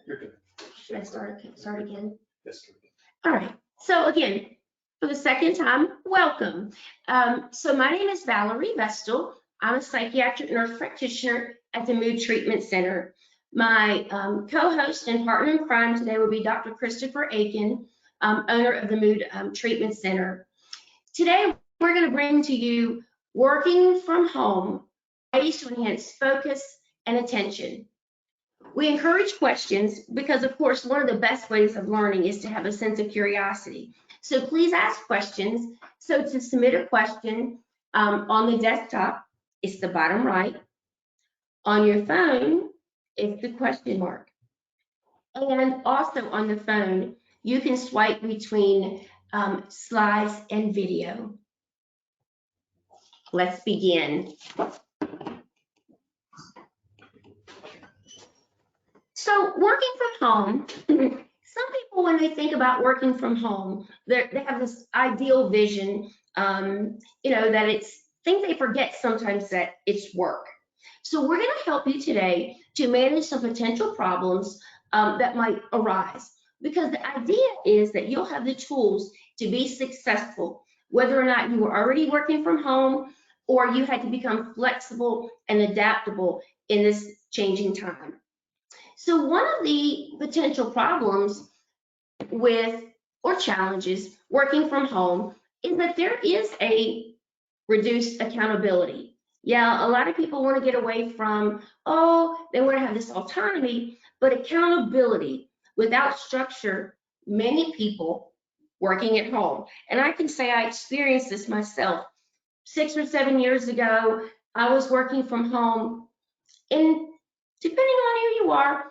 You're good. Should I start again? Yes. All right. So again, for the second time, welcome. So my name is Valerie Vestal. I'm a psychiatric nurse practitioner at the Mood Treatment Center. My co-host and partner in crime today will be Dr. Christopher Aiken, owner of the Mood Treatment Center. Today, we're going to bring to you working from home, ways to enhance focus and attention. We encourage questions because, of course, one of the best ways of learning is to have a sense of curiosity. So please ask questions. So to submit a question on the desktop, it's the bottom right. On your phone, it's the question mark. And also on the phone, you can swipe between slides and video. Let's begin. So working from home, some people, when they think about working from home, they have this ideal vision, that think they forget sometimes that it's work. So we're going to help you today to manage some potential problems that might arise, because the idea is that you'll have the tools to be successful, whether or not you were already working from home or you had to become flexible and adaptable in this changing time. So one of the potential problems with or challenges working from home is that there is a reduced accountability. Yeah, a lot of people want to get away from, they want to have this autonomy, but accountability without structure, many people working at home. And I can say I experienced this myself. 6 or 7 years ago, I was working from home, and depending on who you are,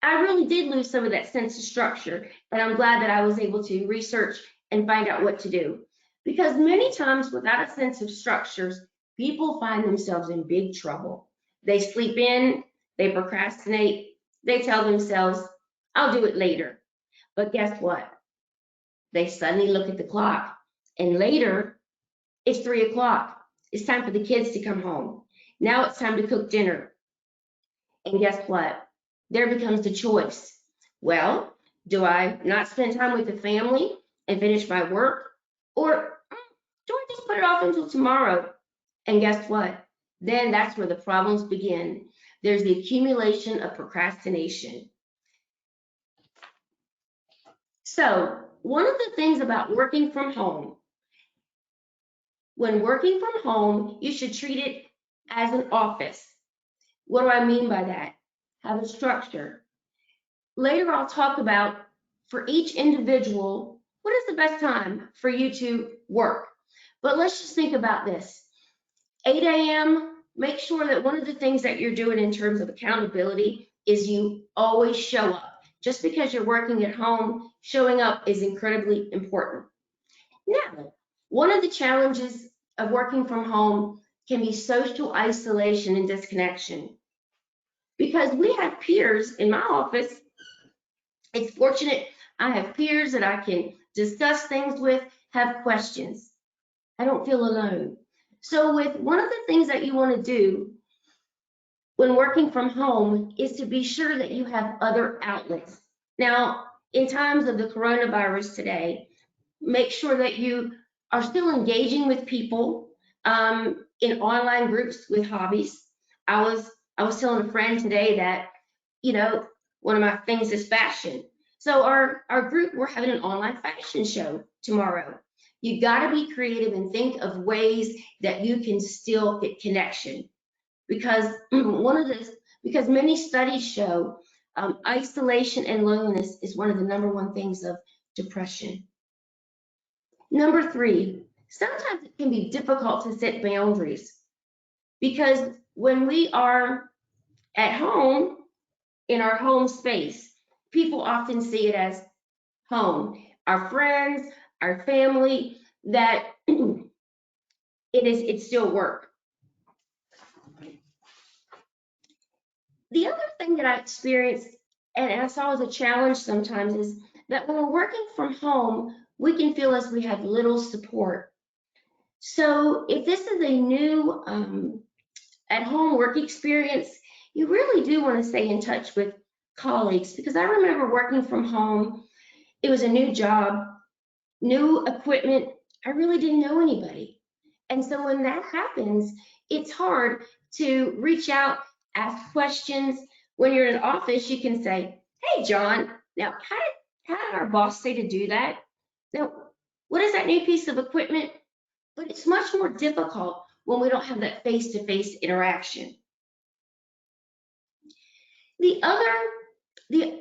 I really did lose some of that sense of structure, and I'm glad that I was able to research and find out what to do. Because many times without a sense of structures, people find themselves in big trouble. They sleep in, they procrastinate, they tell themselves, I'll do it later. But guess what? They suddenly look at the clock, and later, it's 3 o'clock. It's time for the kids to come home. Now it's time to cook dinner. And guess what? There becomes the choice. Well, do I not spend time with the family and finish my work? Or do I just put it off until tomorrow? And guess what? Then that's where the problems begin. There's the accumulation of procrastination. So one of the things about working from home, when working from home, you should treat it as an office. What do I mean by that? Have a structure. Later, I'll talk about, for each individual, what is the best time for you to work? But let's just think about this. 8 a.m., make sure that one of the things that you're doing in terms of accountability is you always show up. Just because you're working at home, showing up is incredibly important. Now, one of the challenges of working from home can be social isolation and disconnection. Because we have peers in my office. It's fortunate I have peers that I can discuss things with, have questions. I don't feel alone. So with one of the things that you want to do when working from home is to be sure that you have other outlets. Now, in times of the coronavirus today, make sure that you are still engaging with people in online groups with hobbies. I was telling a friend today that, one of my things is fashion. So our group, we're having an online fashion show tomorrow. You got to be creative and think of ways that you can still get connection. Because because many studies show isolation and loneliness is one of the #1 things of depression. Number 3, sometimes it can be difficult to set boundaries, because when we are at home, in our home space, people often see it as home. Our friends, our family, that it's still work. The other thing that I experienced and I saw as a challenge sometimes is that when we're working from home, we can feel as we have little support. So if this is a new at-home work experience, you really do want to stay in touch with colleagues, because I remember working from home. It was a new job, new equipment. I really didn't know anybody. And so when that happens, it's hard to reach out, ask questions. When you're in an office, you can say, "Hey, John, now how did our boss say to do that? Now, what is that new piece of equipment?" But it's much more difficult when we don't have that face-to-face interaction. The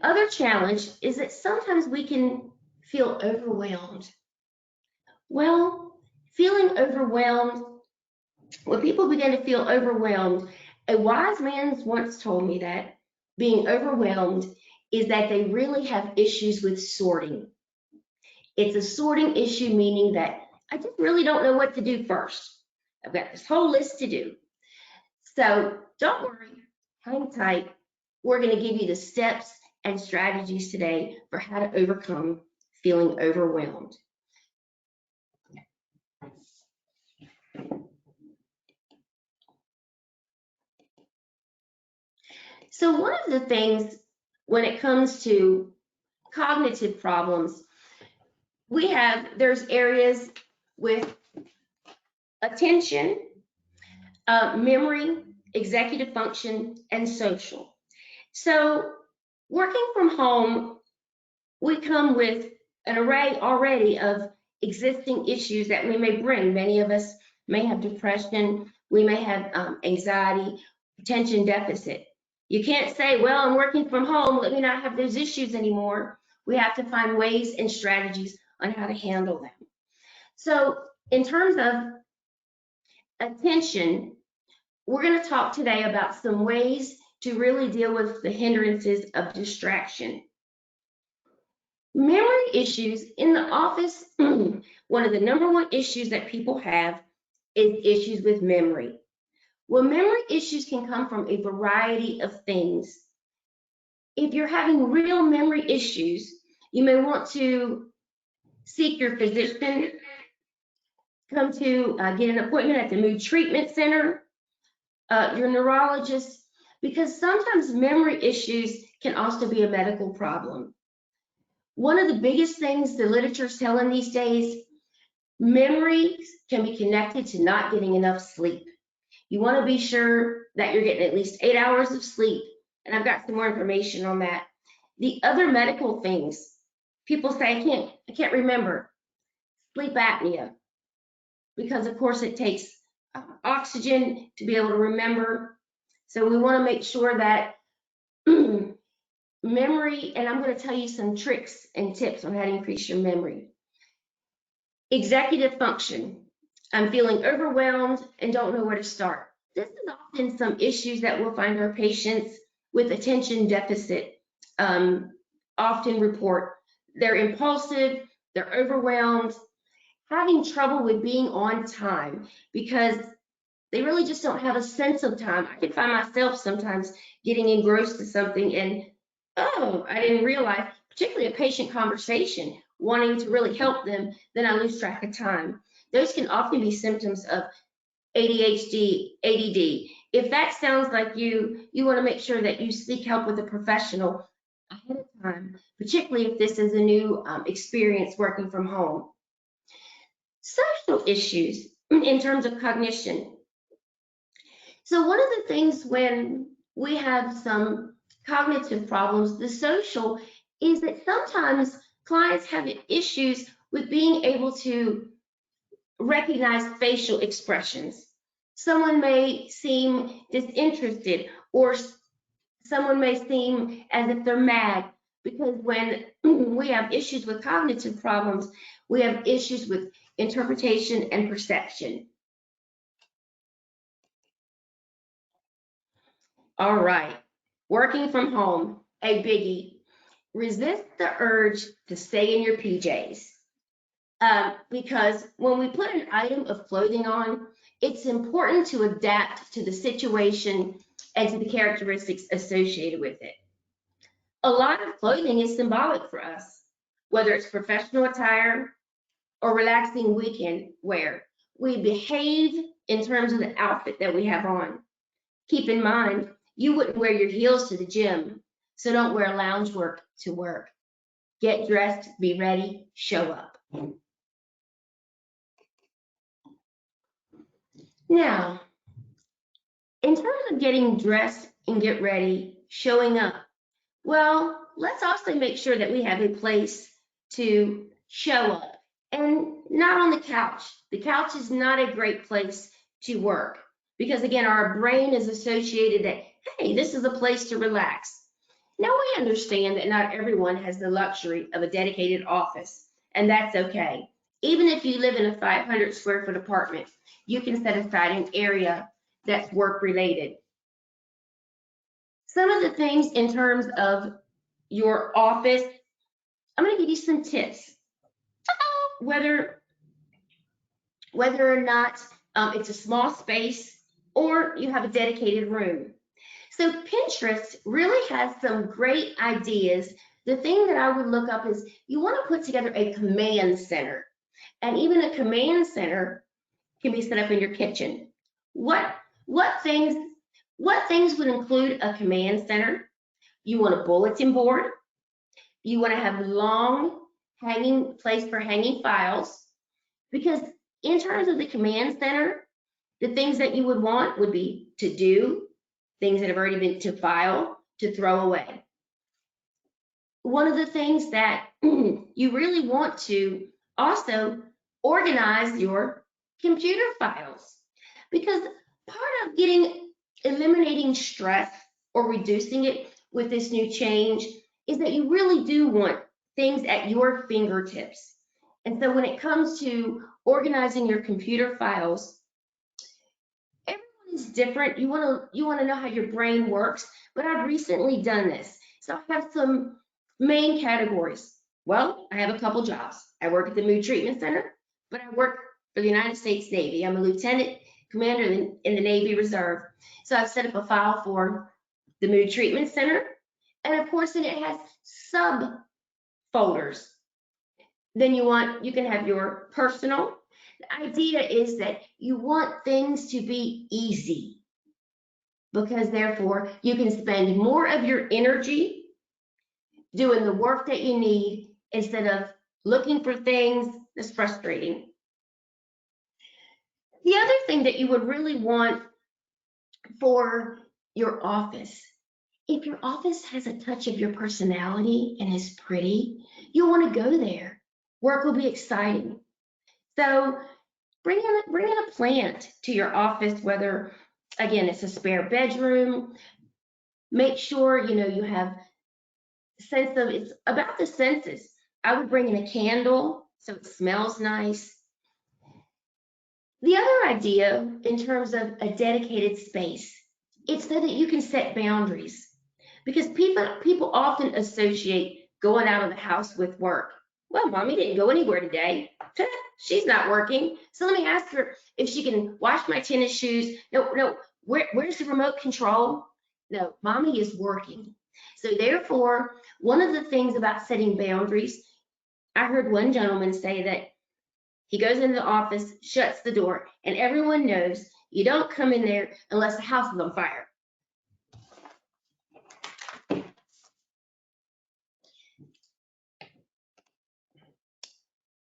other challenge is that sometimes we can feel overwhelmed. Well, feeling overwhelmed, when people begin to feel overwhelmed, a wise man once told me that being overwhelmed is that they really have issues with sorting. It's a sorting issue, meaning that I just really don't know what to do first. I've got this whole list to do. So don't worry, hang tight. We're going to give you the steps and strategies today for how to overcome feeling overwhelmed. So one of the things when it comes to cognitive problems, there's areas with attention, memory, executive function, and social. So working from home, we come with an array already of existing issues that we may bring. Many of us may have depression, we may have anxiety, attention deficit. You can't say, well, I'm working from home, let me not have those issues anymore. We have to find ways and strategies on how to handle them. So in terms of attention, we're going to talk today about some ways to really deal with the hindrances of distraction. Memory issues in the office, one of the number one issues that people have is issues with memory. Well, memory issues can come from a variety of things. If you're having real memory issues, you may want to seek your physician, come to get an appointment at the Mood Treatment Center, your neurologist, because sometimes memory issues can also be a medical problem. One of the biggest things the literature is telling these days, memory can be connected to not getting enough sleep. You want to be sure that you're getting at least 8 hours of sleep, and I've got some more information on that. The other medical things, people say, I can't remember. Sleep apnea, because of course it takes oxygen to be able to remember. So we want to make sure that memory, and I'm going to tell you some tricks and tips on how to increase your memory. Executive function. I'm feeling overwhelmed and don't know where to start. This is often some issues that we'll find our patients with attention deficit often report. They're impulsive, they're overwhelmed, having trouble with being on time because they really just don't have a sense of time. I can find myself sometimes getting engrossed in something and, oh, I didn't realize, particularly a patient conversation, wanting to really help them, then I lose track of time. Those can often be symptoms of ADHD, ADD. If that sounds like you want to make sure that you seek help with a professional ahead of time, particularly if this is a new experience working from home. Social issues in terms of cognition. So one of the things when we have some cognitive problems, the social, is that sometimes clients have issues with being able to recognize facial expressions. Someone may seem disinterested, or someone may seem as if they're mad, because when we have issues with cognitive problems, we have issues with interpretation and perception. All right, working from home, a biggie. Resist the urge to stay in your PJs. Because when we put an item of clothing on, it's important to adapt to the situation and to the characteristics associated with it. A lot of clothing is symbolic for us, whether it's professional attire or relaxing weekend wear. We behave in terms of the outfit that we have on. Keep in mind, you wouldn't wear your heels to the gym, So don't wear loungewear to work. Get dressed, be ready, show up. Now, in terms of getting dressed and get ready, showing up, well, let's also make sure that we have a place to show up and not on the couch. The couch is not a great place to work because, again, our brain is associated that, hey, this is a place to relax. Now, we understand that not everyone has the luxury of a dedicated office, and that's okay. Even if you live in a 500 square foot apartment, you can set aside an area that's work related. Some of the things in terms of your office, I'm going to give you some tips. Whether or not it's a small space or you have a dedicated room. So Pinterest really has some great ideas. The thing that I would look up is you want to put together a command center. And even a command center can be set up in your kitchen. What things would include a command center? You want a bulletin board. You want to have long hanging place for hanging files, because in terms of the command center, the things that you would want would be to do, things that have already been to file, to throw away. One of the things that you really want to also organize your computer files, because part of eliminating stress or reducing it with this new change is that you really do want things at your fingertips. And so when it comes to organizing your computer files, everyone is different. You want to know how your brain works, but I've recently done this. So I have some main categories. Well, I have a couple jobs. I work at the Mood Treatment Center, but I work for the United States Navy. I'm a lieutenant commander in the Navy Reserve. So I've set up a file for the Mood Treatment Center. And of course, then it has subfolders. Then you can have your personal. The idea is that you want things to be easy, because therefore you can spend more of your energy doing the work that you need instead of looking for things that's frustrating. The other thing that you would really want for your office, if your office has a touch of your personality and is pretty, you'll want to go there. Work will be exciting. So bring in a plant to your office, whether, again, it's a spare bedroom. Make sure you have a sense of, it's about the senses. I would bring in a candle so it smells nice. The other idea in terms of a dedicated space, it's so that you can set boundaries, because people often associate going out of the house with work. Well, mommy didn't go anywhere today. She's not working. So let me ask her if she can wash my tennis shoes. No, where's the remote control? No, mommy is working. So therefore, one of the things about setting boundaries, I heard one gentleman say that he goes into the office, shuts the door, and everyone knows you don't come in there unless the house is on fire.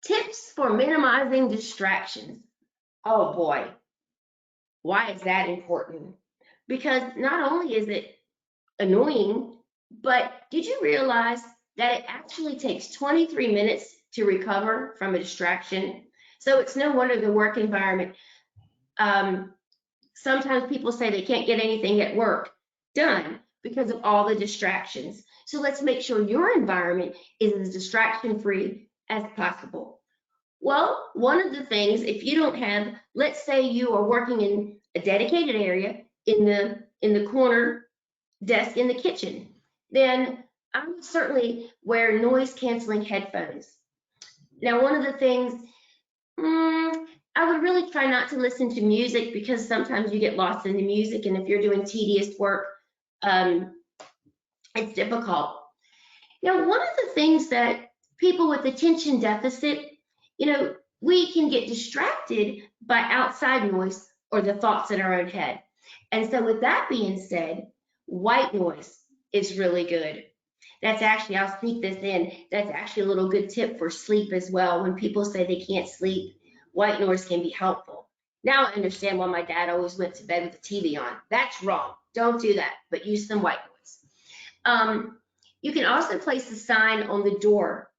Tips for minimizing distractions. Oh boy, why is that important? Because not only is it annoying, but did you realize that it actually takes 23 minutes to recover from a distraction? So it's no wonder the work environment, sometimes people say they can't get anything at work done because of all the distractions. So let's make sure your environment is as distraction-free as possible. Well, one of the things, if you don't have, let's say you are working in a dedicated area in the corner desk in the kitchen, then I would certainly wear noise canceling headphones. Now, one of the things, I would really try not to listen to music, because sometimes you get lost in the music, and if you're doing tedious work, it's difficult. Now, one of the things that people with attention deficit, we can get distracted by outside noise or the thoughts in our own head. And so with that being said, white noise. is really good. That's actually, I'll sneak this in, that's actually a little good tip for sleep as well. When people say they can't sleep, white noise can be helpful. Now I understand why my dad always went to bed with the TV on. That's wrong. Don't do that, but use some white noise. You can also place a sign on the door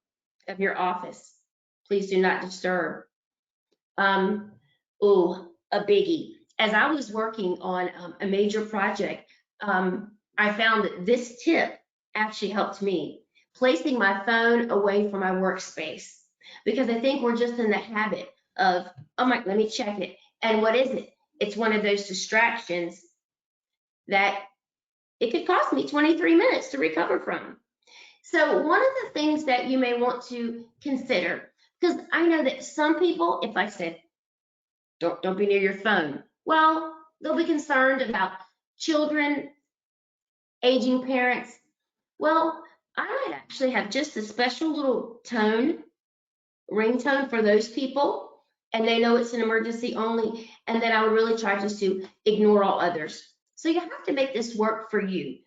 of your office. Please do not disturb. A biggie. As I was working on a major project, I found that this tip actually helped me. Placing my phone away from my workspace. Because I think we're just in the habit of, oh my, let me check it. And what is it? It's one of those distractions that it could cost me 23 minutes to recover from. So one of the things that you may want to consider, because I know that some people, if I said, don't be near your phone, well, they'll be concerned about children, aging parents. Well, I might actually have just a special little ringtone for those people, and they know it's an emergency only, and then I would really try just to ignore all others. So you have to make this work for you.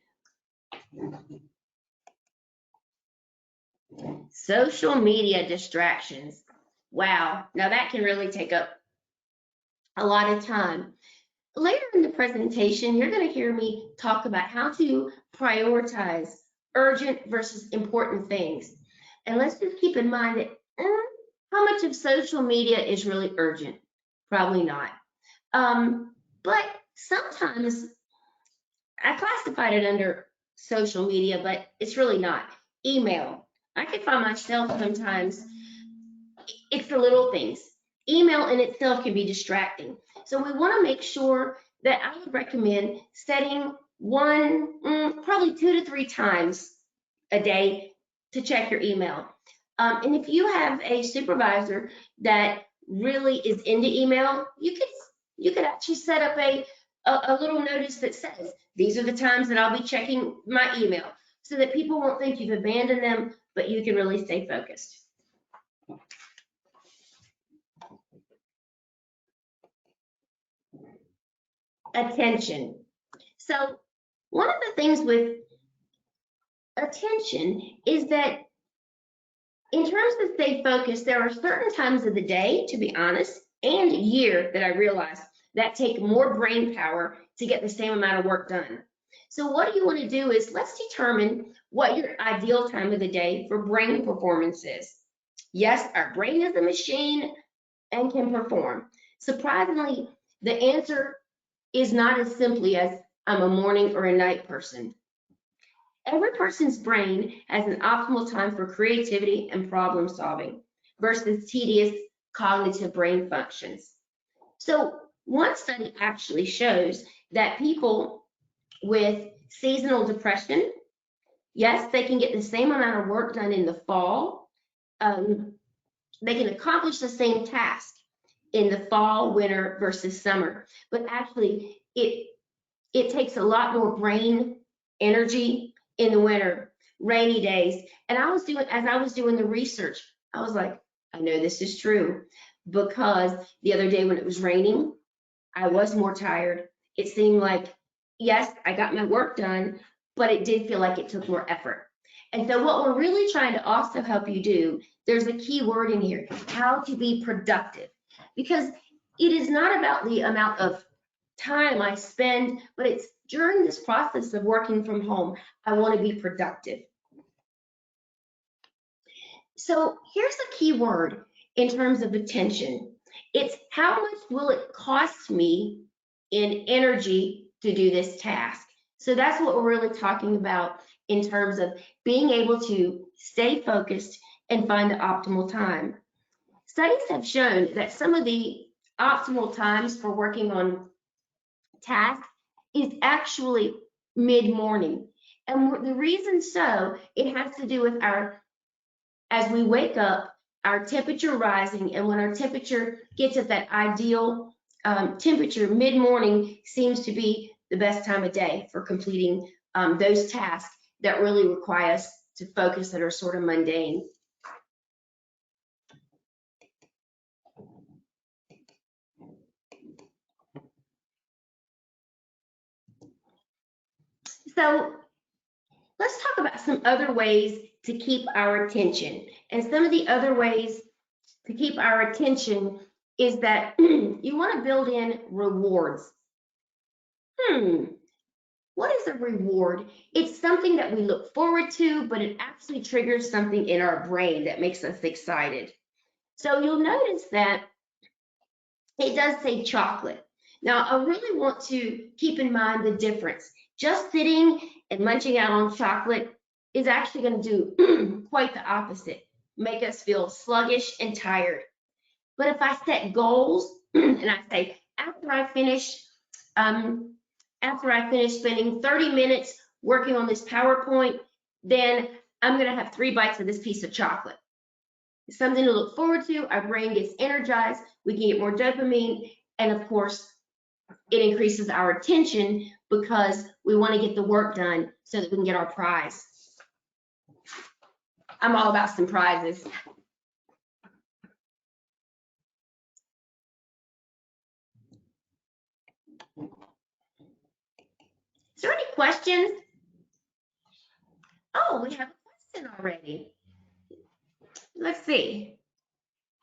Social media distractions. Wow, now that can really take up a lot of time. Later in the presentation, you're going to hear me talk about how to prioritize urgent versus important things. And let's just keep in mind that how much of social media is really urgent? Probably not. But sometimes I classified it under social media, but it's really not. Email. I can find myself sometimes, it's the little things. Email in itself can be distracting. So we want to make sure that I would recommend setting probably 2 to 3 times a day to check your email. And if you have a supervisor that really is into email, you could actually set up a little notice that says, these are the times that I'll be checking my email, so that people won't think you've abandoned them, but you can really stay focused. Attention. So one of the things with attention is that in terms of stay focused, there are certain times of the day, to be honest, and year that I realize that take more brain power to get the same amount of work done. So what you want to do is let's determine what your ideal time of the day for brain performance is. Yes, our brain is a machine and can perform. Surprisingly, the answer is not as simply as I'm a morning or a night person. Every person's brain has an optimal time for creativity and problem solving versus tedious cognitive brain functions. So one study actually shows that people with seasonal depression, yes, they can get the same amount of work done in the fall. They can accomplish the same task in the fall, winter versus summer, but actually it takes a lot more brain energy in the winter, rainy days. And as I was doing the research, I was like, I know this is true, because the other day when it was raining, I was more tired. It seemed like, yes, I got my work done, but it did feel like it took more effort. And so what we're really trying to also help you do, there's a key word in here, how to be productive, because it is not about the amount of time I spend, but it's during this process of working from home, I want to be productive. So here's a key word in terms of attention. It's how much will it cost me in energy to do this task? So that's what we're really talking about in terms of being able to stay focused and find the optimal time. Studies have shown that some of the optimal times for working on tasks is actually mid-morning. And the reason so, it has to do with as we wake up, our temperature rising, and when our temperature gets at that ideal temperature, mid-morning seems to be the best time of day for completing those tasks that really require us to focus, that are sort of mundane. So let's talk about some other ways to keep our attention. And some of the other ways to keep our attention is that you want to build in rewards. What is a reward? It's something that we look forward to, but it actually triggers something in our brain that makes us excited. So you'll notice that it does say chocolate. Now, I really want to keep in mind the difference. Just sitting and munching out on chocolate is actually going to do quite the opposite, make us feel sluggish and tired. But if I set goals and I say, after I finish spending 30 minutes working on this PowerPoint, then I'm going to have 3 bites of this piece of chocolate. It's something to look forward to. Our brain gets energized. We can get more dopamine. And of course, it increases our attention because we want to get the work done so that we can get our prize. I'm all about some prizes. Is there any questions? Oh, we have a question already. Let's see.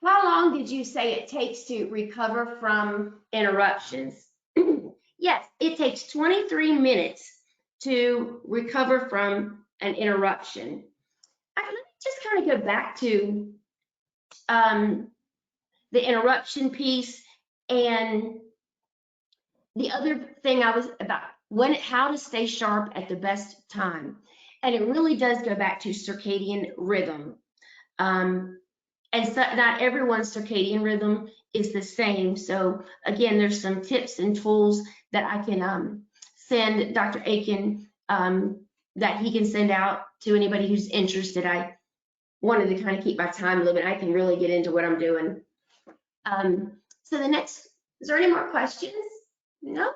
How long did you say it takes to recover from interruptions? Yes, it takes 23 minutes to recover from an interruption. Let me just kind of go back to the interruption piece and the other thing I was about how to stay sharp at the best time. And it really does go back to circadian rhythm. And so not everyone's circadian rhythm is the same. So again, there's some tips and tools that I can send Dr. Aiken that he can send out to anybody who's interested. I wanted to kind of keep my time limit. I can really get into what I'm doing. So the next, is there any more questions? No?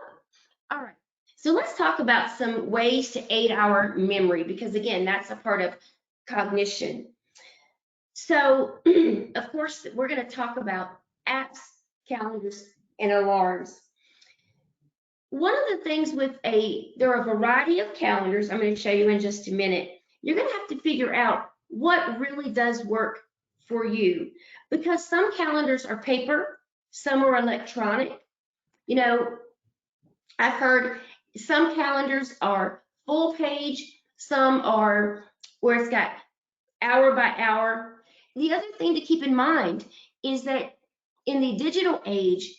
All right. So let's talk about some ways to aid our memory, because again, that's a part of cognition. So, of course, we're going to talk about apps, calendars, and alarms. One of the things there are a variety of calendars I'm going to show you in just a minute. You're going to have to figure out what really does work for you, because some calendars are paper, some are electronic. You know, I've heard some calendars are full page, some are where it's got hour by hour. The other thing to keep in mind is that in the digital age,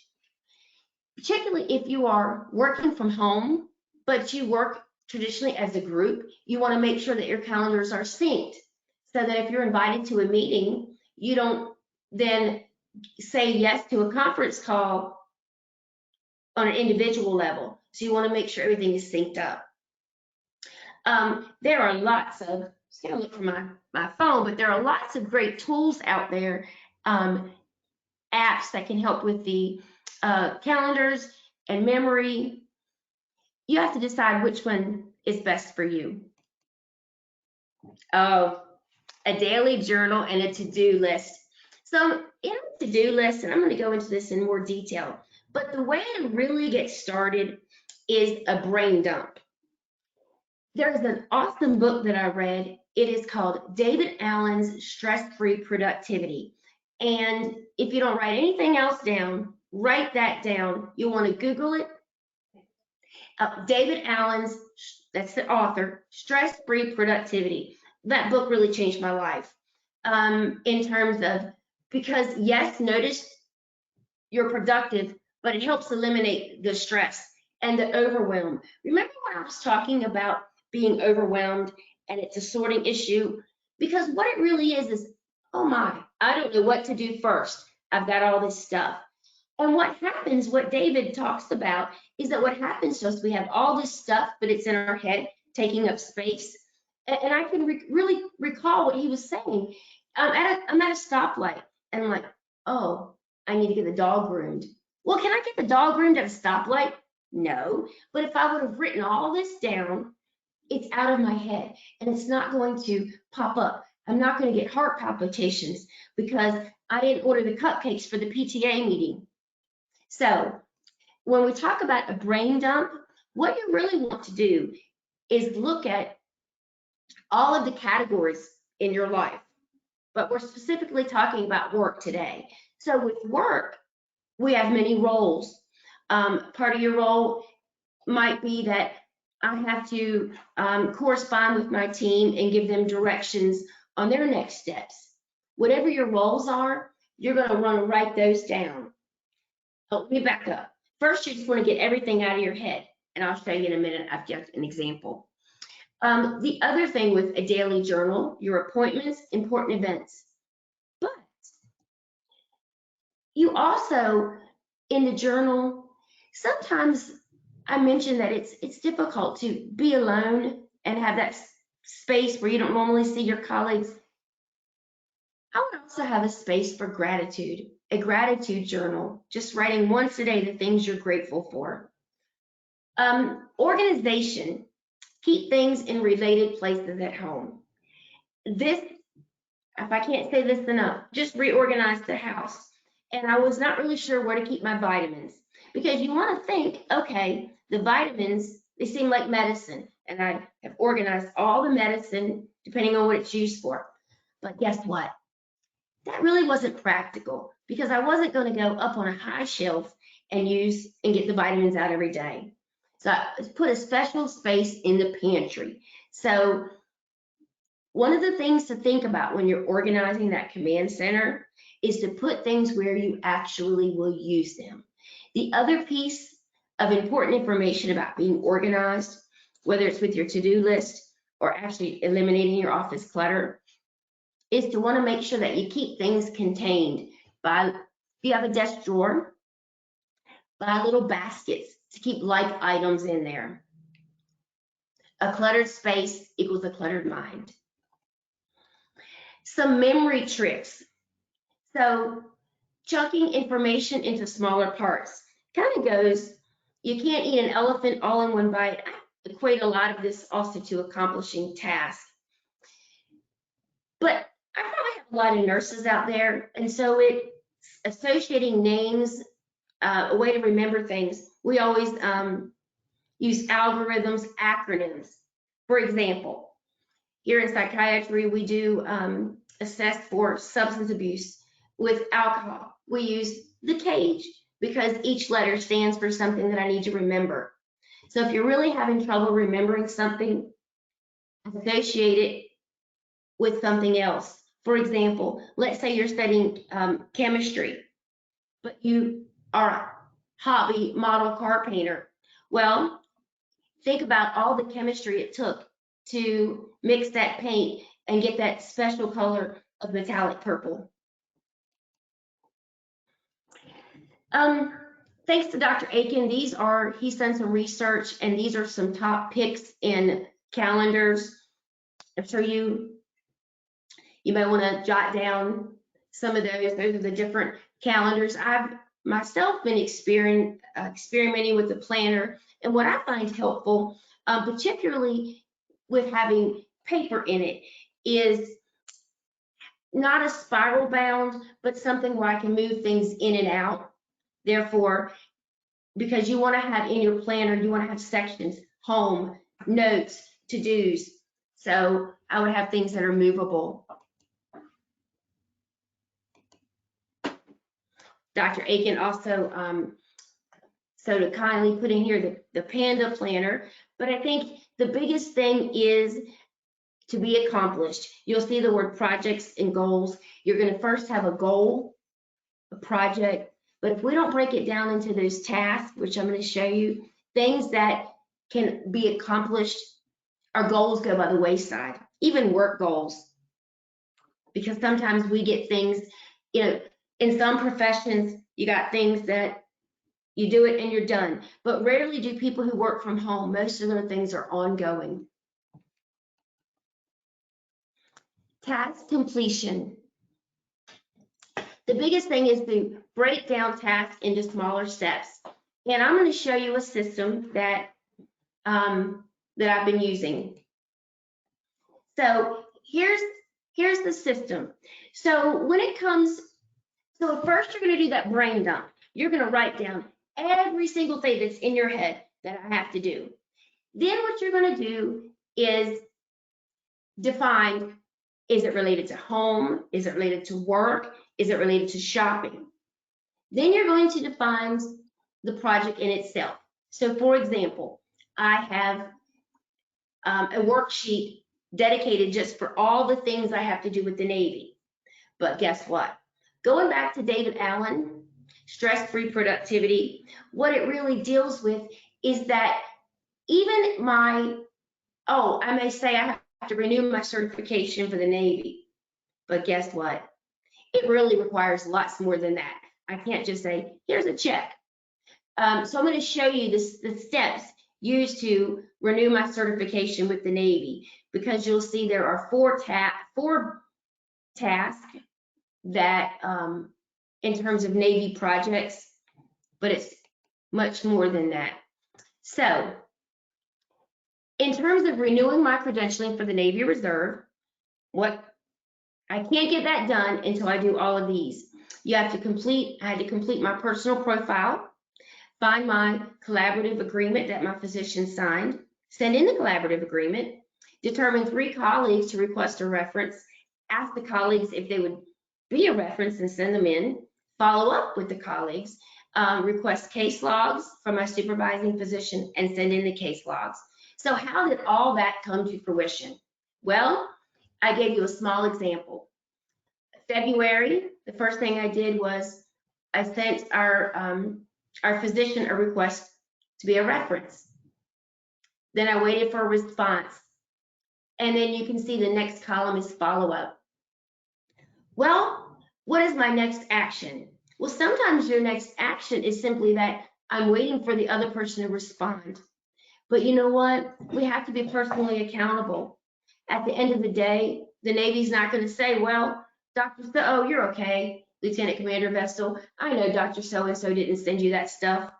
particularly if you are working from home, but you work traditionally as a group, you want to make sure that your calendars are synced so that if you're invited to a meeting, you don't then say yes to a conference call on an individual level. So you want to make sure everything is synced up. There are lots of, I'm just going to look for my phone, but there are lots of great tools out there, apps that can help with the calendars and memory. You have to decide which one is best for you. Oh, a daily journal and a to-do list. So in a to-do list, and I'm going to go into this in more detail, but the way to really get started is a brain dump. There's an awesome book that I read. It is called David Allen's Stress-Free Productivity. And if you don't write anything else down, write that down. You'll want to Google it. David Allen's, that's the author, Stress-Free Productivity. That book really changed my life in terms of, because yes, notice you're productive, but it helps eliminate the stress and the overwhelm. Remember when I was talking about being overwhelmed and it's a sorting issue? Because what it really is, oh my, I don't know what to do first. I've got all this stuff. And what happens, what David talks about, is that what happens to us, we have all this stuff, but it's in our head, taking up space. And I can really recall what he was saying. I'm at a stoplight, and I'm like, oh, I need to get the dog groomed. Well, can I get the dog groomed at a stoplight? No. But if I would have written all this down, it's out of my head, and it's not going to pop up. I'm not going to get heart palpitations because I didn't order the cupcakes for the PTA meeting. So when we talk about a brain dump, what you really want to do is look at all of the categories in your life. But we're specifically talking about work today. So with work, we have many roles. Part of your role might be that I have to correspond with my team and give them directions on their next steps. Whatever your roles are, you're going to want to write those down. Oh, let me back up. First, you just want to get everything out of your head, and I'll show you in a minute. I've got an example. The other thing with a daily journal, your appointments, important events. But you also, in the journal, sometimes I mentioned that it's difficult to be alone and have that space where you don't normally see your colleagues. I would also have a space for gratitude, a gratitude journal, just writing once a day the things you're grateful for. Organization, keep things in related places at home. This, if I can't say this enough, just reorganize the house. And I was not really sure where to keep my vitamins, because you want to think, okay, the vitamins, they seem like medicine, and I have organized all the medicine depending on what it's used for. But guess what? That really wasn't practical, because I wasn't going to go up on a high shelf and use and get the vitamins out every day. So I put a special space in the pantry. So one of the things to think about when you're organizing that command center is to put things where you actually will use them. The other piece of important information about being organized, whether it's with your to-do list or actually eliminating your office clutter, is to want to make sure that you keep things contained by, if you have a desk drawer, by little baskets to keep like items in there. A cluttered space equals a cluttered mind. Some memory tricks. So chunking information into smaller parts kind of goes, you can't eat an elephant all in one bite. I equate a lot of this also to accomplishing tasks. But I probably have a lot of nurses out there, and so it's associating names, a way to remember things. We always use algorithms, acronyms. For example, here in psychiatry, we do assess for substance abuse. With alcohol, we use the CAGE because each letter stands for something that I need to remember. So if you're really having trouble remembering something, associate it with something else. For example, let's say you're studying chemistry, but you are a hobby model car painter. Well, think about all the chemistry it took to mix that paint and get that special color of metallic purple. Thanks to Dr. Aiken, he's done some research, and these are some top picks in calendars. I'm sure you may want to jot down some of those. Those are the different calendars. I've myself been experimenting with the planner, and what I find helpful, particularly with having paper in it, is not a spiral bound, but something where I can move things in and out. Therefore, because you want to have in your planner, you want to have sections, home, notes, to-dos. So I would have things that are movable. Dr. Aiken also so kindly put in here the Panda planner, but I think the biggest thing is to be accomplished. You'll see the word projects and goals. You're going to first have a goal, a project, but if we don't break it down into those tasks, which I'm going to show you, things that can be accomplished, our goals go by the wayside, even work goals. Because sometimes we get things, in some professions, you got things that you do it and you're done. But rarely do people who work from home, most of their things are ongoing. Task completion. The biggest thing is to break down tasks into smaller steps. And I'm going to show you a system that I've been using. So here's the system. So when it comes, so first you're going to do that brain dump. You're going to write down every single thing that's in your head that I have to do. Then what you're going to do is defined, is it related to home? Is it related to work? Is it related to shopping? Then you're going to define the project in itself. So for example, I have a worksheet dedicated just for all the things I have to do with the Navy. But guess what? Going back to David Allen, stress-free productivity, what it really deals with is that even I may say I have to renew my certification for the Navy, but guess what? It really requires lots more than that. I can't just say, here's a check. So I'm going to show you the steps used to renew my certification with the Navy, because you'll see there are four tasks that in terms of Navy projects, but it's much more than that. So in terms of renewing my credentialing for the Navy Reserve, I can't get that done until I do all of these. I had to complete my personal profile, find my collaborative agreement that my physician signed, send in the collaborative agreement, determine 3 colleagues to request a reference, ask the colleagues if they would be a reference and send them in, follow up with the colleagues, request case logs from my supervising physician and send in the case logs. So how did all that come to fruition? Well, I gave you a small example. February, the first thing I did was I sent our physician a request to be a reference. Then I waited for a response. And then you can see the next column is follow-up. Well, what is my next action? Well, sometimes your next action is simply that I'm waiting for the other person to respond. But you know what? We have to be personally accountable. At the end of the day, the Navy's not going to say, well, Dr. So, you're okay, Lieutenant Commander Vestal. I know Dr. So-and-so didn't send you that stuff.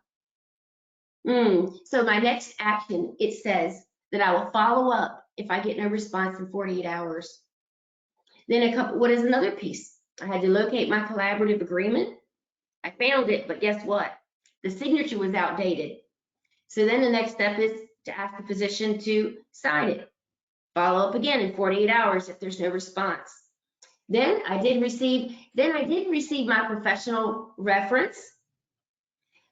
So my next action, it says that I will follow up if I get no response in 48 hours. Then what is another piece? I had to locate my collaborative agreement. I found it, but guess what? The signature was outdated. So then the next step is to ask the physician to sign it. Follow up again in 48 hours if there's no response. Then I did receive my professional reference.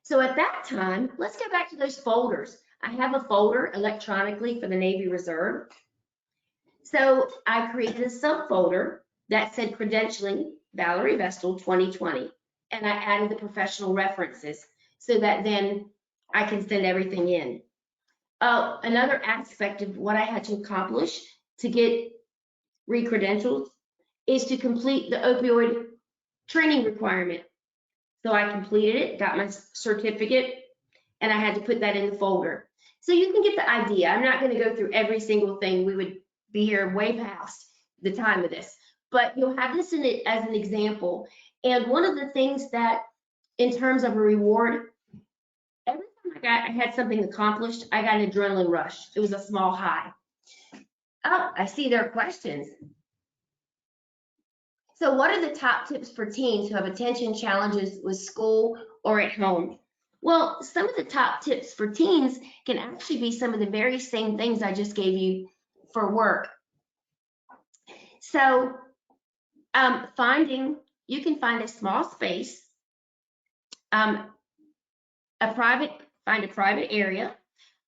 So at that time, let's go back to those folders. I have a folder electronically for the Navy Reserve. So I created a subfolder that said credentialing Valerie Vestal 2020, and I added the professional references so that then I can send everything in. Another aspect of what I had to accomplish to get re-credentialed is to complete the opioid training requirement. So I completed it, got my certificate, and I had to put that in the folder. So you can get the idea. I'm not going to go through every single thing. We would be here way past the time of this, but you'll have this in it as an example. And one of the things that, in terms of a reward, every time I had something accomplished, I got an adrenaline rush. It was a small high. Oh, I see there are questions. So what are the top tips for teens who have attention challenges with school or at home? Well, some of the top tips for teens can actually be some of the very same things I just gave you for work. So you can find a small space, find a private area.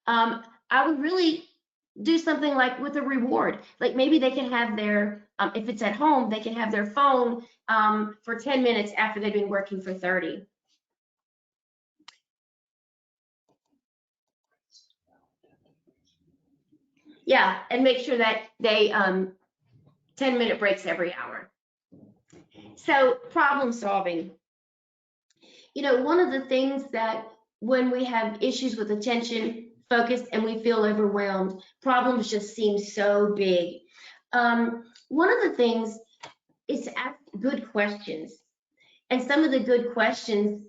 I would really do something like with a reward, like maybe they can have their, if it's at home, they can have their phone for 10 minutes after they've been working for 30. Yeah, and make sure that they 10-minute breaks every hour. So problem solving. You know, one of the things that when we have issues with attention, focus, and we feel overwhelmed, problems just seem so big. One of the things is to ask good questions. And some of the good questions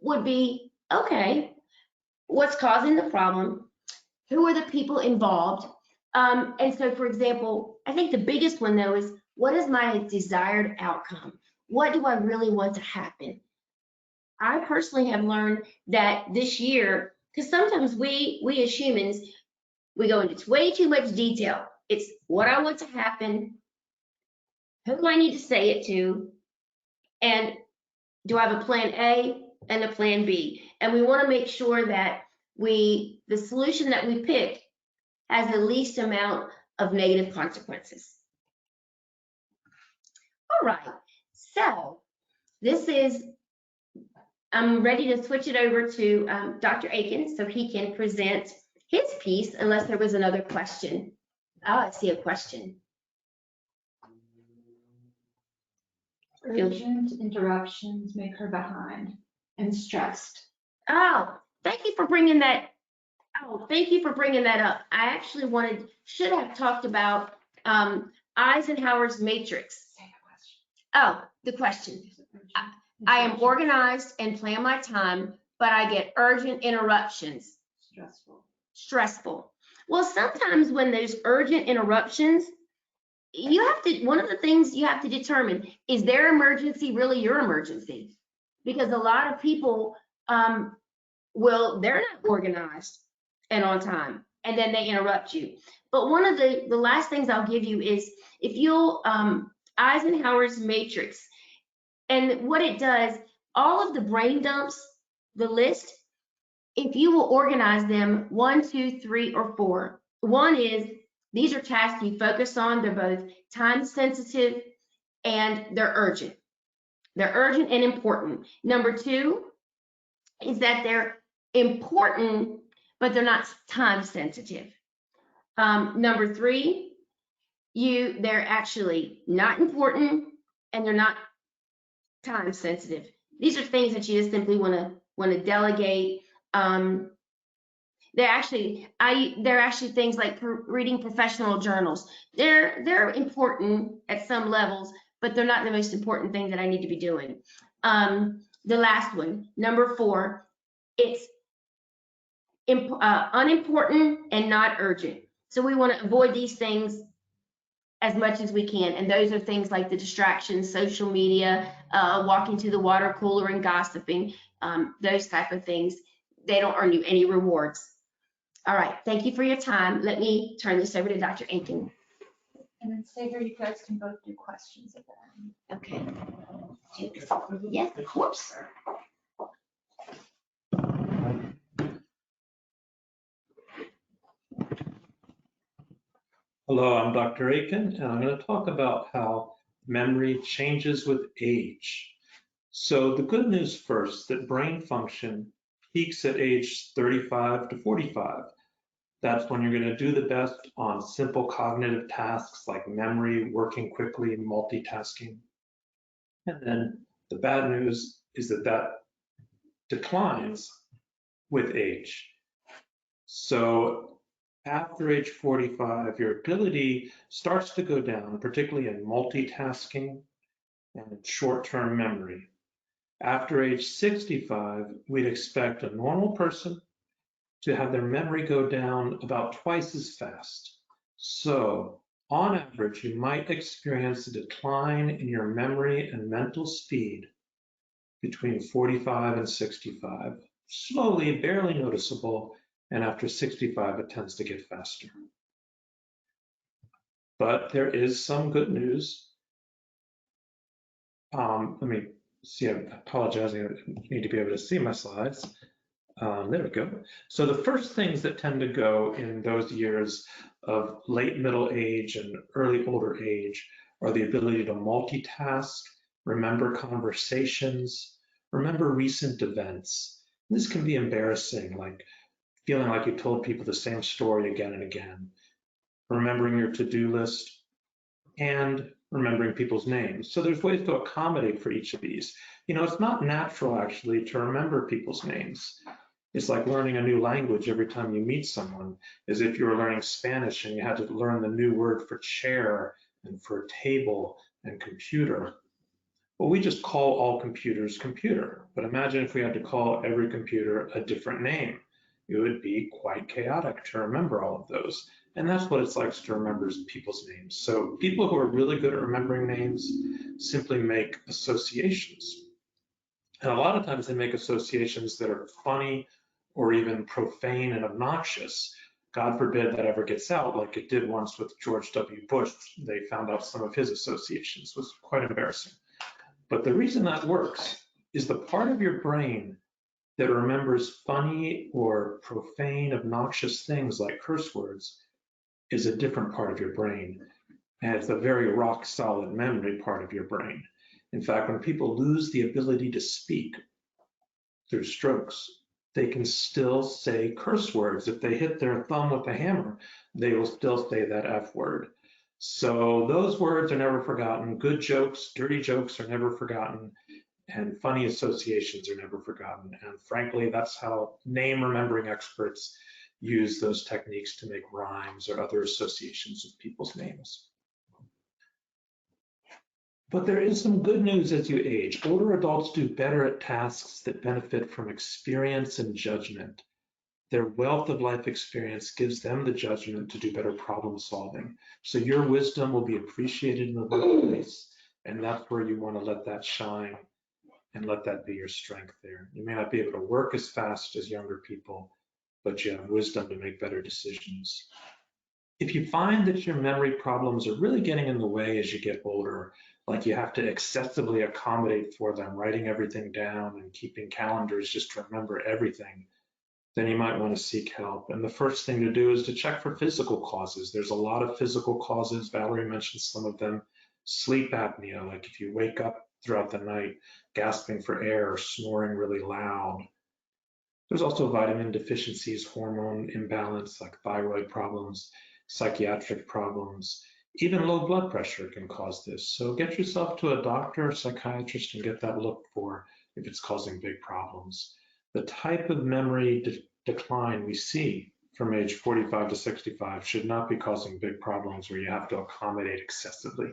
would be, okay, what's causing the problem? Who are the people involved? And so, for example, I think the biggest one, though, is what is my desired outcome? What do I really want to happen? I personally have learned that this year, because sometimes we as humans, we go into way too much detail. It's what I want to happen, who do I need to say it to, and do I have a plan A and a plan B? And we want to make sure that the solution that we pick has the least amount of negative consequences. All right, so I'm ready to switch it over to Dr. Aiken so he can present his piece, unless there was another question. Oh, I see a question. Urgent interruptions make her behind and stressed. Oh, thank you for bringing that. Oh, thank you for bringing that up. I actually should have talked about Eisenhower's matrix. Oh, the question. I am organized and plan my time, but I get urgent interruptions. Stressful. Well, sometimes when there's urgent interruptions, one of the things you have to determine, is their emergency really your emergency? Because a lot of people, they're not organized and on time, and then they interrupt you. But one of the last things I'll give you is, if you'll, Eisenhower's matrix, and what it does, all of the brain dumps, the list, if you will organize them 1, 2, 3, or 4. 1 is, these are tasks you focus on. They're both time sensitive and they're urgent. They're urgent and important. Number 2 is that they're important, but they're not time sensitive. Number 3, they're actually not important and they're not time sensitive. These are things that you just simply want to delegate. They're actually things like reading professional journals. They're important at some levels, but they're not the most important thing that I need to be doing. The last one, number 4, it's unimportant and not urgent. So we want to avoid these things as much as we can. And those are things like the distractions, social media, walking to the water cooler and gossiping, those type of things. They don't earn you any rewards. All right, thank you for your time. Let me turn this over to Dr. Aiken. And then stay here, you guys can both do questions at the end. Okay. Yes, of course. Hello, I'm Dr. Aiken, and I'm going to talk about how memory changes with age. So the good news first, that brain function peaks at age 35 to 45. That's when you're going to do the best on simple cognitive tasks like memory, working quickly, multitasking. And then the bad news is that declines with age. So after age 45, your ability starts to go down, particularly in multitasking and in short-term memory. After age 65, we'd expect a normal person to have their memory go down about twice as fast. So on average, you might experience a decline in your memory and mental speed between 45 and 65, slowly, barely noticeable, and after 65, it tends to get faster. But there is some good news. Let me see, I'm apologizing, I need to be able to see my slides. There we go. So the first things that tend to go in those years of late middle age and early older age are the ability to multitask, remember conversations, remember recent events. This can be embarrassing, like feeling like you told people the same story again and again, remembering your to-do list, and remembering people's names. So there's ways to accommodate for each of these. You know, it's not natural actually to remember people's names. It's like learning a new language every time you meet someone, as if you were learning Spanish and you had to learn the new word for chair and for table and computer. Well, we just call all computers computer, but imagine if we had to call every computer a different name. It would be quite chaotic to remember all of those. And that's what it's like to remember people's names. So people who are really good at remembering names simply make associations. And a lot of times they make associations that are funny or even profane and obnoxious. God forbid that ever gets out, like it did once with George W. Bush. They found out some of his associations. It was quite embarrassing. But the reason that works is the part of your brain that remembers funny or profane, obnoxious things like curse words is a different part of your brain. And it's a very rock solid memory part of your brain. In fact, when people lose the ability to speak through strokes, they can still say curse words. If they hit their thumb with a hammer, they will still say that F word. So those words are never forgotten. Good jokes, dirty jokes are never forgotten, and funny associations are never forgotten. And frankly, that's how name remembering experts use those techniques to make rhymes or other associations with people's names. But there is some good news as you age. Older adults do better at tasks that benefit from experience and judgment. Their wealth of life experience gives them the judgment to do better problem solving. So your wisdom will be appreciated in the workplace, and that's where you want to let that shine and let that be your strength there. You may not be able to work as fast as younger people, but you have wisdom to make better decisions. If you find that your memory problems are really getting in the way as you get older, like you have to excessively accommodate for them, writing everything down and keeping calendars just to remember everything, then you might want to seek help. And the first thing to do is to check for physical causes. There's a lot of physical causes. Valerie mentioned some of them. Sleep apnea, like if you wake up throughout the night gasping for air or snoring really loud. There's also vitamin deficiencies, hormone imbalance, like thyroid problems, psychiatric problems. Even low blood pressure can cause this. So get yourself to a doctor or psychiatrist and get that looked for if it's causing big problems. The type of memory decline we see from age 45 to 65 should not be causing big problems where you have to accommodate excessively.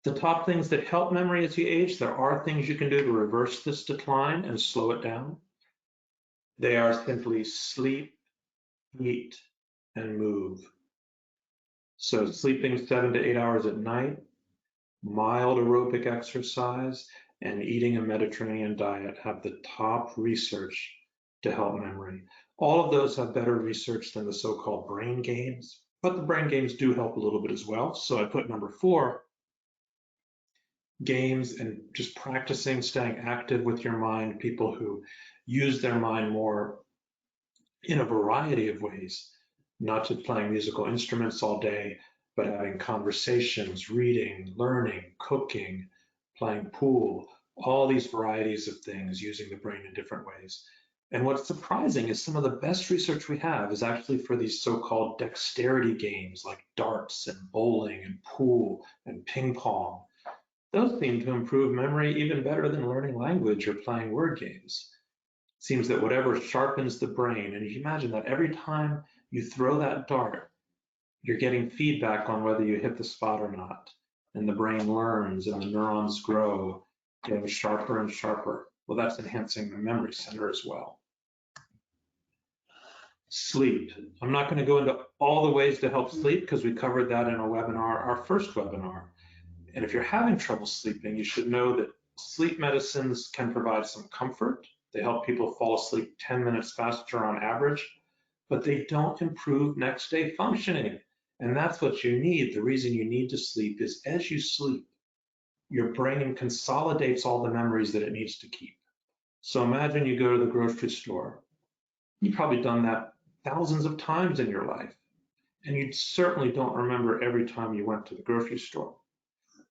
The top things that help memory as you age, there are things you can do to reverse this decline and slow it down. They are simply sleep, eat, and move. So sleeping 7 to 8 hours at night, mild aerobic exercise, and eating a Mediterranean diet have the top research to help memory. All of those have better research than the so-called brain games, but the brain games do help a little bit as well. So I put number 4, games and just practicing staying active with your mind, people who use their mind more in a variety of ways, not just playing musical instruments all day, but having conversations, reading, learning, cooking, playing pool, all these varieties of things, using the brain in different ways. And what's surprising is some of the best research we have is actually for these so-called dexterity games like darts and bowling and pool and ping pong. Those seem to improve memory even better than learning language or playing word games. It seems that whatever sharpens the brain, and you imagine that every time you throw that dart, you're getting feedback on whether you hit the spot or not. And the brain learns and the neurons grow, getting sharper and sharper. Well, that's enhancing the memory center as well. Sleep. I'm not going to go into all the ways to help sleep because we covered that in a webinar, our first webinar. And if you're having trouble sleeping, you should know that sleep medicines can provide some comfort. They help people fall asleep 10 minutes faster on average, but they don't improve next day functioning. And that's what you need. The reason you need to sleep is as you sleep, your brain consolidates all the memories that it needs to keep. So imagine you go to the grocery store. You've probably done that thousands of times in your life, and you certainly don't remember every time you went to the grocery store.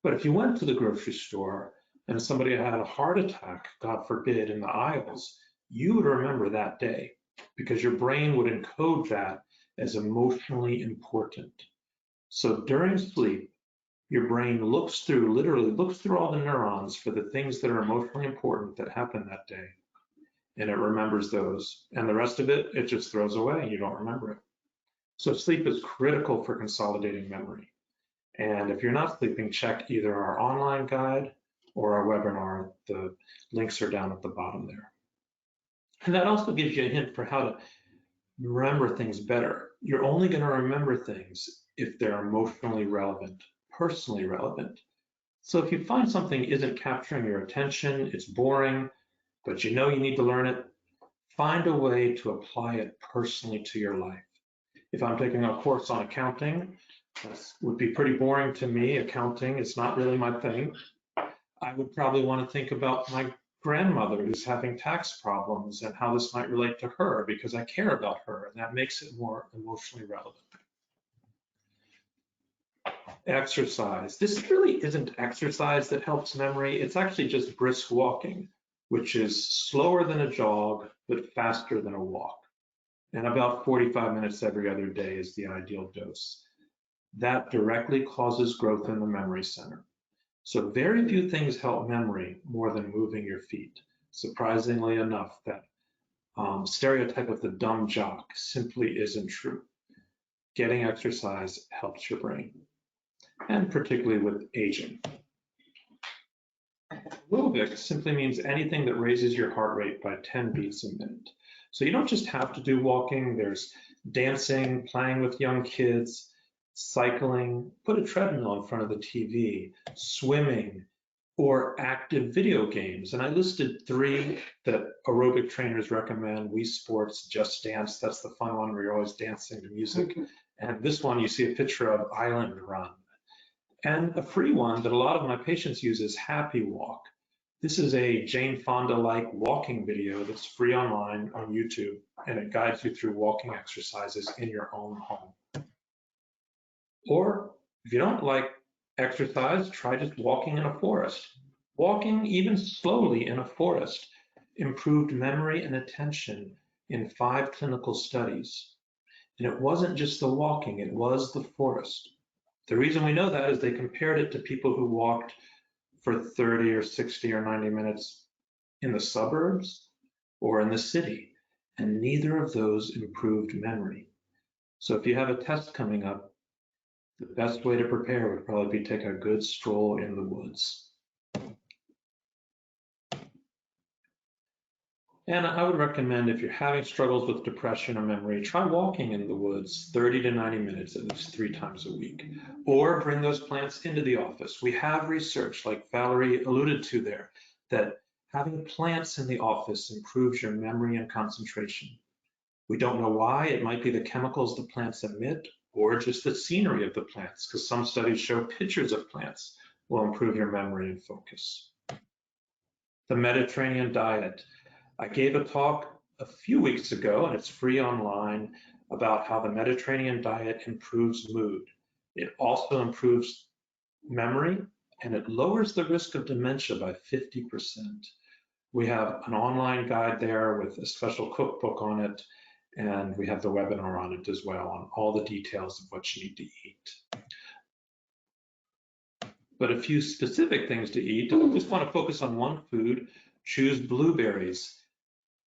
But if you went to the grocery store and somebody had a heart attack, God forbid, in the aisles, you would remember that day because your brain would encode that as emotionally important. So during sleep, your brain literally looks through all the neurons for the things that are emotionally important that happened that day. And it remembers those. And the rest of it, it just throws away and you don't remember it. So sleep is critical for consolidating memory. And if you're not sleeping, check either our online guide or our webinar. The links are down at the bottom there. And that also gives you a hint for how to remember things better. You're only going to remember things if they're emotionally relevant, personally relevant. So if you find something isn't capturing your attention, it's boring, but you know you need to learn it, find a way to apply it personally to your life. If I'm taking a course on accounting, that would be pretty boring to me. Accounting is not really my thing. I would probably want to think about my grandmother who's having tax problems and how this might relate to her because I care about her, and that makes it more emotionally relevant. Exercise. This really isn't exercise that helps memory. It's actually just brisk walking, which is slower than a jog, but faster than a walk. And about 45 minutes every other day is the ideal dose. That directly causes growth in the memory center. So very few things help memory more than moving your feet. Surprisingly enough, that stereotype of the dumb jock simply isn't true. Getting exercise helps your brain, and particularly with aging. Aerobic simply means anything that raises your heart rate by 10 beats a minute. So you don't just have to do walking, there's dancing, playing with young kids, cycling, put a treadmill in front of the TV, swimming, or active video games. And I listed 3 that aerobic trainers recommend: Wii Sports, Just Dance, that's the fun one where you're always dancing to music. And this one you see a picture of, Island Run. And a free one that a lot of my patients use is Happy Walk. This is a Jane Fonda-like walking video that's free online on YouTube, and it guides you through walking exercises in your own home. Or if you don't like exercise, try just walking in a forest. Walking even slowly in a forest improved memory and attention in 5 clinical studies. And it wasn't just the walking, it was the forest. The reason we know that is they compared it to people who walked for 30 or 60 or 90 minutes in the suburbs or in the city, and neither of those improved memory. So if you have a test coming up, the best way to prepare would probably be take a good stroll in the woods. And I would recommend, if you're having struggles with depression or memory, try walking in the woods 30 to 90 minutes at least 3 times a week, or bring those plants into the office. We have research, like Valerie alluded to there, that having plants in the office improves your memory and concentration. We don't know why. It might be the chemicals the plants emit, or just the scenery of the plants, because some studies show pictures of plants will improve your memory and focus. The Mediterranean diet. I gave a talk a few weeks ago, and it's free online, about how the Mediterranean diet improves mood. It also improves memory, and it lowers the risk of dementia by 50%. We have an online guide there with a special cookbook on it, and we have the webinar on it as well, on all the details of what you need to eat. But a few specific things to eat. I just want to focus on one food. Choose blueberries.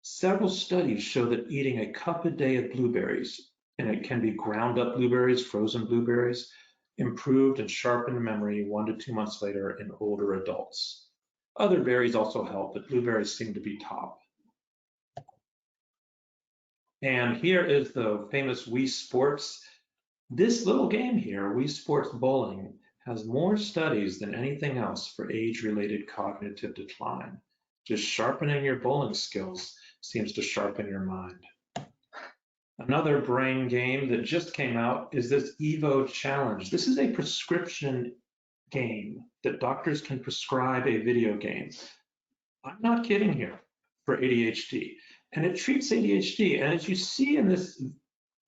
Several studies show that eating a cup a day of blueberries, and it can be ground up blueberries, frozen blueberries, improved and sharpened memory 1 to 2 months later in older adults. Other berries also help, but blueberries seem to be top. And here is the famous Wii Sports. This little game here, Wii Sports Bowling, has more studies than anything else for age-related cognitive decline. Just sharpening your bowling skills seems to sharpen your mind. Another brain game that just came out is this Evo Challenge. This is a prescription game that doctors can prescribe a video game. I'm not kidding here, for ADHD. And it treats ADHD. And as you see in this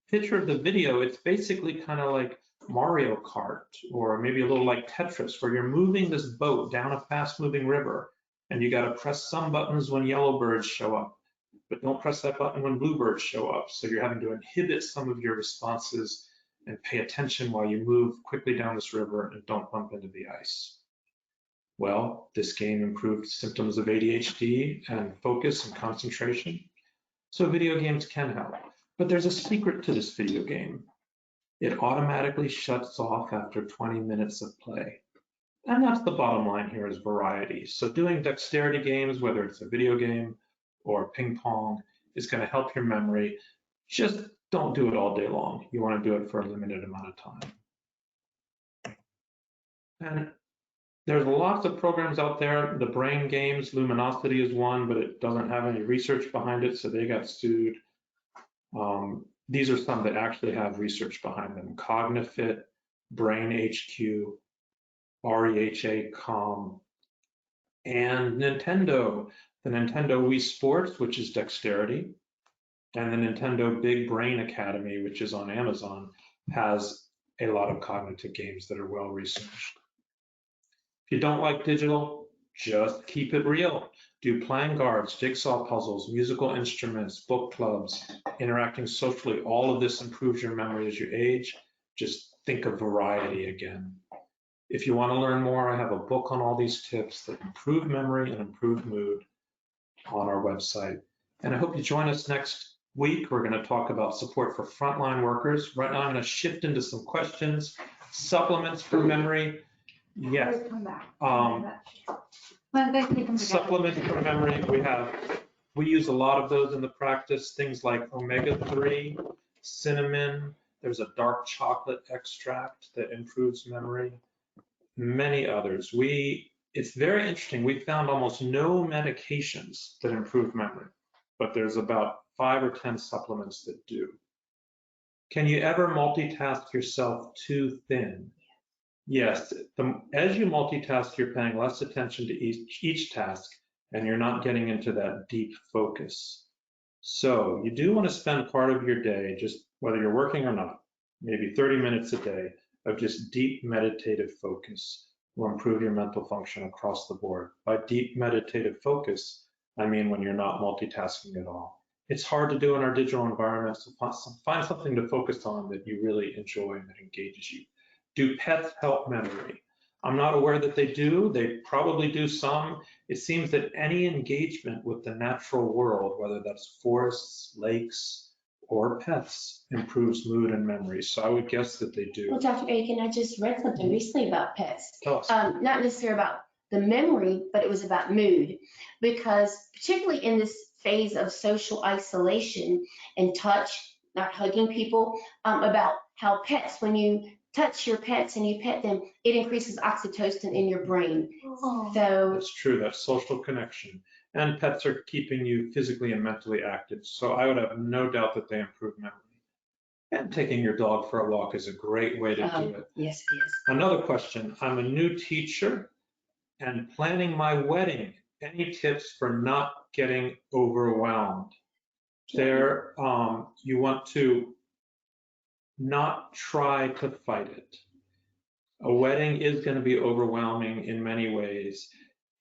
picture of the video, it's basically kind of like Mario Kart, or maybe a little like Tetris, where you're moving this boat down a fast-moving river, and you got to press some buttons when yellow birds show up, but don't press that button when bluebirds show up. So you're having to inhibit some of your responses and pay attention while you move quickly down this river and don't bump into the ice. Well, this game improved symptoms of ADHD and focus and concentration. So video games can help. But there's a secret to this video game. It automatically shuts off after 20 minutes of play. And that's the bottom line here, is variety. So doing dexterity games, whether it's a video game or ping pong, is going to help your memory. Just don't do it all day long. You want to do it for a limited amount of time. And There's lots of programs out there. The brain games, Luminosity is one, but it doesn't have any research behind it, so they got sued. These are some that actually have research behind them. Cognifit, Brain HQ, REHA.com, and Nintendo. The Nintendo Wii Sports, which is dexterity, and the Nintendo Big Brain Academy, which is on Amazon, has a lot of cognitive games that are well researched. If you don't like digital, just keep it real. Do playing cards, jigsaw puzzles, musical instruments, book clubs, interacting socially. All of this improves your memory as you age. Just think of variety again. If you want to learn more, I have a book on all these tips that improve memory and improve mood on our website. And I hope you join us next week. We're going to talk about support for frontline workers. Right now, I'm going to shift into some questions. Supplements for memory. Yes. Come back. Supplements for memory. We use a lot of those in the practice. Things like omega-3, cinnamon. There's a dark chocolate extract that improves memory. Many others. It's very interesting. We found almost no medications that improve memory, but there's about 5 or 10 supplements that do. Can you ever multitask yourself too thin? Yes. As you multitask, you're paying less attention to each task, and you're not getting into that deep focus. So you do want to spend part of your day, just whether you're working or not, maybe 30 minutes a day of just deep meditative focus will improve your mental function across the board. By deep meditative focus, I mean when you're not multitasking at all. It's hard to do in our digital environment, so find something to focus on that you really enjoy and that engages you. Do pets help memory? I'm not aware that they do. They probably do some. It seems that any engagement with the natural world, whether that's forests, lakes, or pets, improves mood and memory. So I would guess that they do. Well, Dr. Aiken, I just read something recently about pets. Tell us. Not necessarily about the memory, but it was about mood. Because particularly in this phase of social isolation and touch, not hugging people, about how pets, when you touch your pets and you pet them, it increases oxytocin in your brain. Oh. So That's true, that social connection. And pets are keeping you physically and mentally active. So I would have no doubt that they improve memory. And taking your dog for a walk is a great way to do it. yes, it is. Another question, I'm a new teacher and planning my wedding. Any tips for not getting overwhelmed? There, you want to not try to fight it. A wedding is going to be overwhelming in many ways,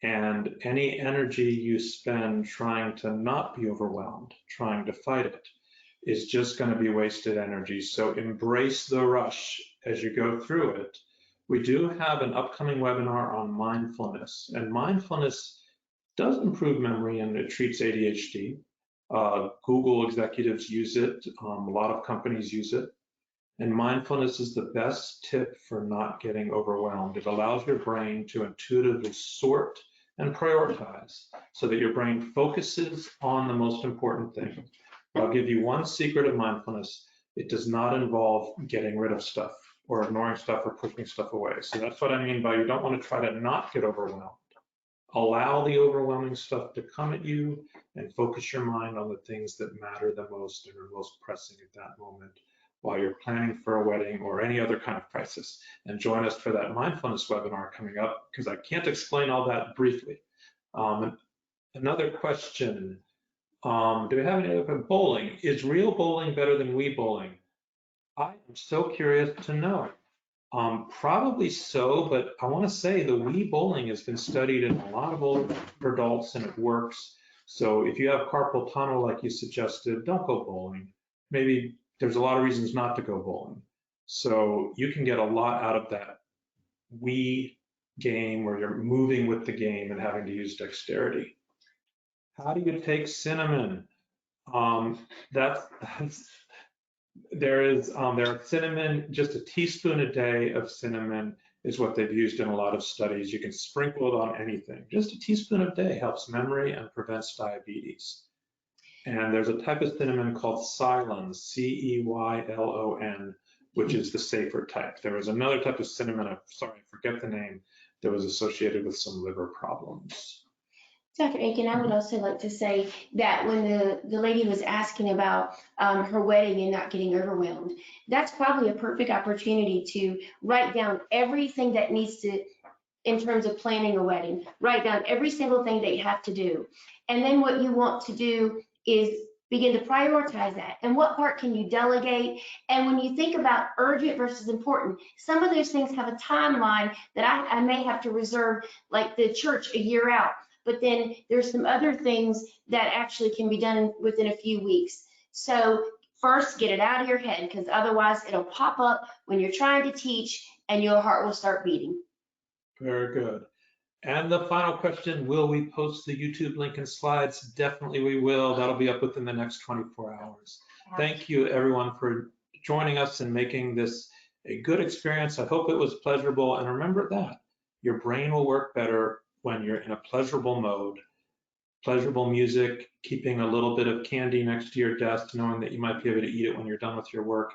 and any energy you spend trying to not be overwhelmed, trying to fight it, is just going to be wasted energy. So embrace the rush as you go through it. We do have an upcoming webinar on mindfulness, and mindfulness does improve memory and it treats ADHD. Google executives use it. A lot of companies use it. And mindfulness is the best tip for not getting overwhelmed. It allows your brain to intuitively sort and prioritize so that your brain focuses on the most important thing. I'll give you one secret of mindfulness. It does not involve getting rid of stuff or ignoring stuff or pushing stuff away. So that's what I mean by you don't want to try to not get overwhelmed. Allow the overwhelming stuff to come at you and focus your mind on the things that matter the most and are most pressing at that moment while you're planning for a wedding or any other kind of crisis. And join us for that mindfulness webinar coming up, because I can't explain all that briefly. Another question, do we have any other bowling? Is real bowling better than Wii bowling? I am so curious to know. Probably so, but I want to say the Wii bowling has been studied in a lot of older adults and it works. So if you have carpal tunnel like you suggested, don't go bowling. Maybe there's a lot of reasons not to go bowling. So you can get a lot out of that Wii game where you're moving with the game and having to use dexterity. How do you take cinnamon? There are cinnamon, just a teaspoon a day of cinnamon is what they've used in a lot of studies. You can sprinkle it on anything. Just a teaspoon a day helps memory and prevents diabetes. And there's a type of cinnamon called Ceylon, C-E-Y-L-O-N, which is the safer type. There is another type of cinnamon, I'm sorry, I forget the name, that was associated with some liver problems. Dr. Aiken, I would also like to say that when the lady was asking about her wedding and not getting overwhelmed, that's probably a perfect opportunity to write down everything that needs to, in terms of planning a wedding, write down every single thing that you have to do. And then what you want to do is begin to prioritize that. And what part can you delegate? And when you think about urgent versus important, some of those things have a timeline that I may have to reserve, like the church, a year out. But then there's some other things that actually can be done within a few weeks. So first, get it out of your head, because otherwise it'll pop up when you're trying to teach and your heart will start beating. Very good. And the final question, will we post the YouTube link and slides? Definitely we will. That'll be up within the next 24 hours. Thank you everyone for joining us and making this a good experience. I hope it was pleasurable. And remember that your brain will work better when you're in a pleasurable mode. Pleasurable music, keeping a little bit of candy next to your desk, knowing that you might be able to eat it when you're done with your work.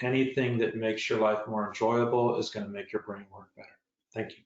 Anything that makes your life more enjoyable is going to make your brain work better. Thank you.